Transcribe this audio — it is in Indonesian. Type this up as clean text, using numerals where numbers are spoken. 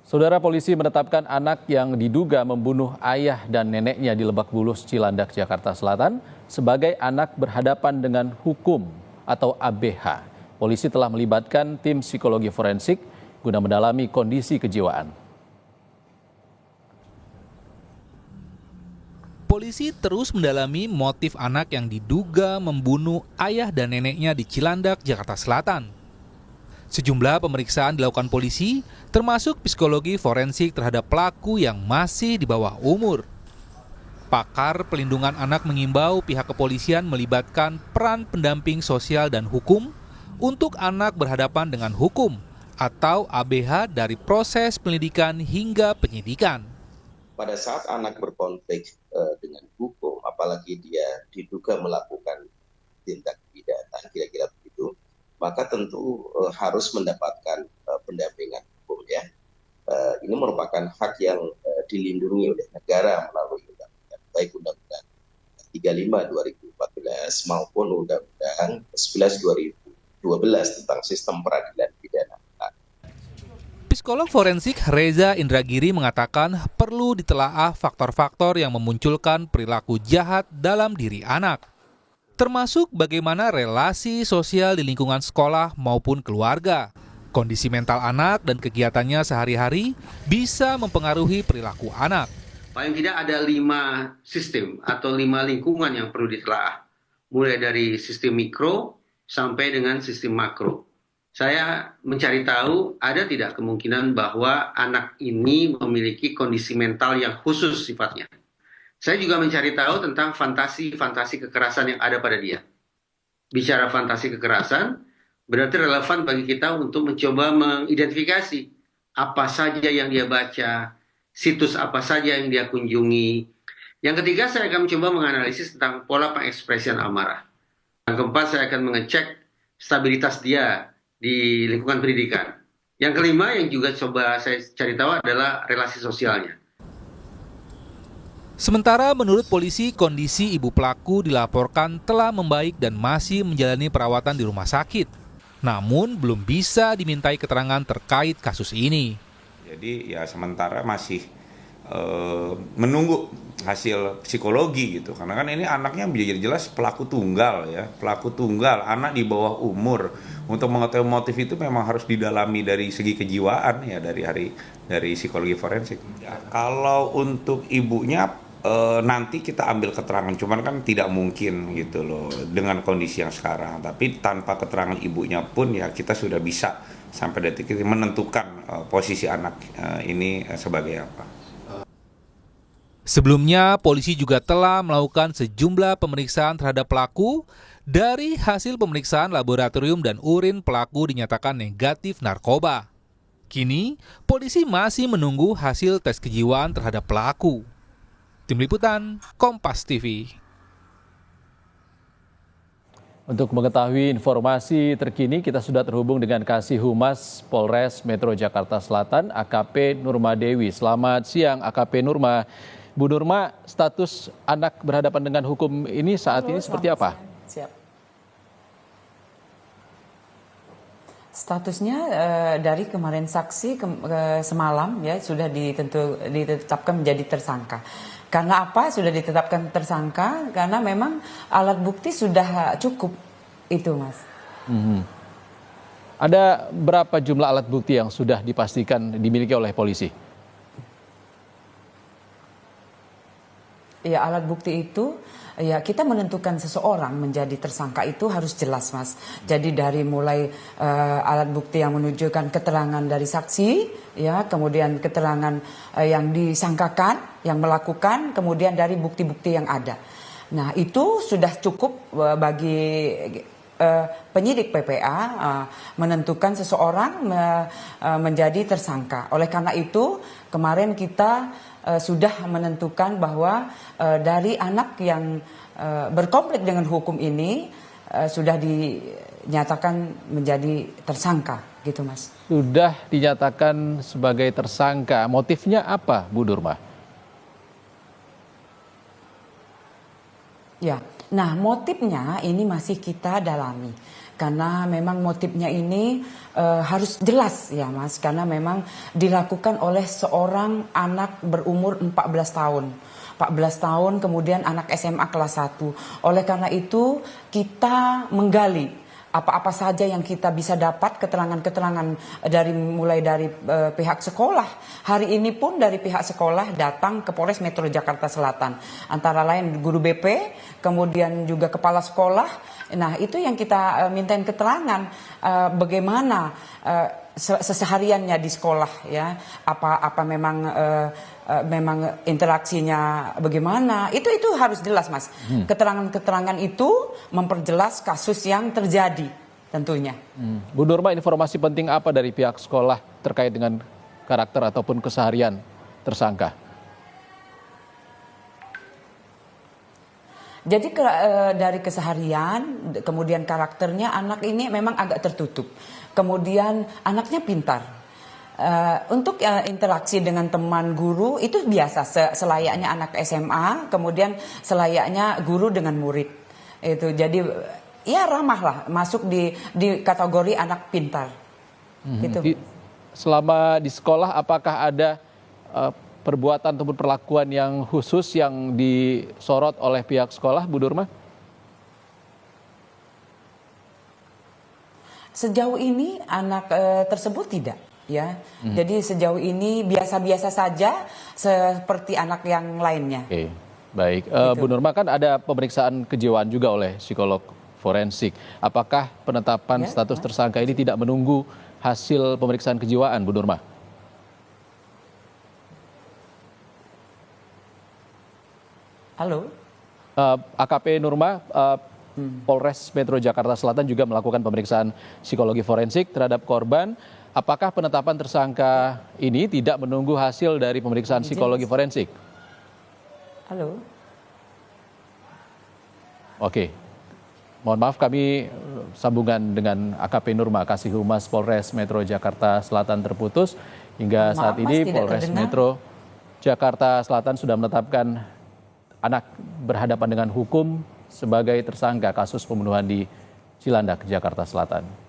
Saudara, polisi menetapkan anak yang diduga membunuh ayah dan neneknya di Lebak Bulus, Cilandak, Jakarta Selatan sebagai anak berhadapan dengan hukum atau ABH. Polisi telah melibatkan tim psikologi forensik guna mendalami kondisi kejiwaan. Polisi terus mendalami motif anak yang diduga membunuh ayah dan neneknya di Cilandak, Jakarta Selatan. Sejumlah pemeriksaan dilakukan polisi, termasuk psikologi forensik terhadap pelaku yang masih di bawah umur. Pakar pelindungan anak mengimbau pihak kepolisian melibatkan peran pendamping sosial dan hukum untuk anak berhadapan dengan hukum atau ABH dari proses penyelidikan hingga penyidikan. Pada saat anak berkonflik dengan hukum, apalagi dia diduga melakukan tindak pidana, kira-kira begitu, maka tentu harus mendapatkan pendampingan hukum, ya. Ini merupakan hak yang dilindungi oleh negara melalui undang-undang, baik Undang-Undang 35/2014 maupun Undang-Undang 11/2012 tentang sistem peradilan pidana. Psikolog forensik Reza Indragiri mengatakan perlu ditelaah faktor-faktor yang memunculkan perilaku jahat dalam diri anak, termasuk bagaimana relasi sosial di lingkungan sekolah maupun keluarga. Kondisi mental anak dan kegiatannya sehari-hari bisa mempengaruhi perilaku anak. Paling tidak ada 5 sistem atau 5 lingkungan yang perlu ditelaah, mulai dari sistem mikro sampai dengan sistem makro. Saya mencari tahu ada tidak kemungkinan bahwa anak ini memiliki kondisi mental yang khusus sifatnya. Saya juga mencari tahu tentang fantasi-fantasi kekerasan yang ada pada dia. Bicara fantasi kekerasan, berarti relevan bagi kita untuk mencoba mengidentifikasi apa saja yang dia baca, situs apa saja yang dia kunjungi. Yang ketiga, saya akan mencoba menganalisis tentang pola pengekspresian amarah. Yang keempat, saya akan mengecek stabilitas dia di lingkungan pendidikan. Yang kelima yang juga coba saya cari tahu adalah relasi sosialnya. Sementara menurut polisi, kondisi ibu pelaku dilaporkan telah membaik dan masih menjalani perawatan di rumah sakit. Namun belum bisa dimintai keterangan terkait kasus ini. Jadi ya sementara masih menunggu hasil psikologi gitu. Karena kan ini anaknya jelas pelaku tunggal, ya. Pelaku tunggal, anak di bawah umur. Untuk mengetahui motif itu memang harus didalami dari segi kejiwaan, ya, dari psikologi forensik. Ya, kalau untuk ibunya nanti kita ambil keterangan, cuman kan tidak mungkin gitu loh dengan kondisi yang sekarang. Tapi tanpa keterangan ibunya pun ya kita sudah bisa sampai detik ini menentukan posisi anak ini sebagai apa. Sebelumnya, polisi juga telah melakukan sejumlah pemeriksaan terhadap pelaku. Dari hasil pemeriksaan laboratorium dan urin, pelaku dinyatakan negatif narkoba. Kini, polisi masih menunggu hasil tes kejiwaan terhadap pelaku. Tim Liputan, Kompas TV. Untuk mengetahui informasi terkini, kita sudah terhubung dengan Kasih Humas Polres Metro Jakarta Selatan, AKP Nurma Dewi. Selamat siang, AKP Nurma. Bu Nurma, status anak berhadapan dengan hukum ini saat ini seperti apa? Siap. Statusnya dari kemarin saksi semalam ya sudah ditetapkan menjadi tersangka. Karena apa sudah ditetapkan tersangka? Karena memang alat bukti sudah cukup itu, Mas. Ada berapa jumlah alat bukti yang sudah dipastikan dimiliki oleh polisi? Ya, alat bukti itu ya kita menentukan seseorang menjadi tersangka itu harus jelas, Mas. Jadi dari mulai alat bukti yang menunjukkan keterangan dari saksi, ya, kemudian keterangan yang disangkakan, yang melakukan, kemudian dari bukti-bukti yang ada. Nah, itu sudah cukup bagi penyidik PPA menentukan seseorang menjadi tersangka. Oleh karena itu, kemarin kita sudah menentukan bahwa dari anak yang berkonflik dengan hukum ini sudah dinyatakan menjadi tersangka, gitu, Mas. Sudah dinyatakan sebagai tersangka. Motifnya apa, Bu Nurma? Ya, nah motifnya ini masih kita dalami. karena memang motifnya ini harus jelas ya Mas, karena memang dilakukan oleh seorang anak berumur 14 tahun. 14 tahun kemudian anak SMA kelas 1. Oleh karena itu kita menggali apa-apa saja yang kita bisa dapat keterangan-keterangan mulai dari pihak sekolah. Hari ini pun dari pihak sekolah datang ke Polres Metro Jakarta Selatan. Antara lain guru BP, kemudian juga kepala sekolah. Nah, itu yang kita mintain keterangan bagaimana sesehariannya di sekolah ya. Apa memang interaksinya bagaimana, itu harus jelas Mas. Keterangan-keterangan itu memperjelas kasus yang terjadi tentunya. Bu Nurma, informasi penting apa dari pihak sekolah terkait dengan karakter ataupun keseharian tersangka? Jadi dari keseharian, kemudian karakternya anak ini memang agak tertutup. Kemudian anaknya pintar. Untuk interaksi dengan teman guru itu biasa selayaknya anak SMA, kemudian selayaknya guru dengan murid. Itu jadi ya ramah lah, masuk di kategori anak pintar. Gitu. Selama di sekolah apakah ada perbuatan ataupun perlakuan yang khusus yang disorot oleh pihak sekolah, Bu Nurma? Sejauh ini anak tersebut tidak. Ya, jadi sejauh ini biasa-biasa saja seperti anak yang lainnya. Oke, baik. Bu Nurma, kan ada pemeriksaan kejiwaan juga oleh psikolog forensik. Apakah penetapan status tersangka ini tidak menunggu hasil pemeriksaan kejiwaan, Bu Nurma? Halo? AKP Nurma, Polres Metro Jakarta Selatan juga melakukan pemeriksaan psikologi forensik terhadap korban. Apakah penetapan tersangka ini tidak menunggu hasil dari pemeriksaan psikologi forensik? Halo? Oke. Mohon maaf, kami sambungan dengan AKP Nurma, Kasih Humas Polres Metro Jakarta Selatan terputus. Hingga saat ini Polres Metro Jakarta Selatan sudah menetapkan anak berhadapan dengan hukum sebagai tersangka kasus pembunuhan di Cilandak, Jakarta Selatan.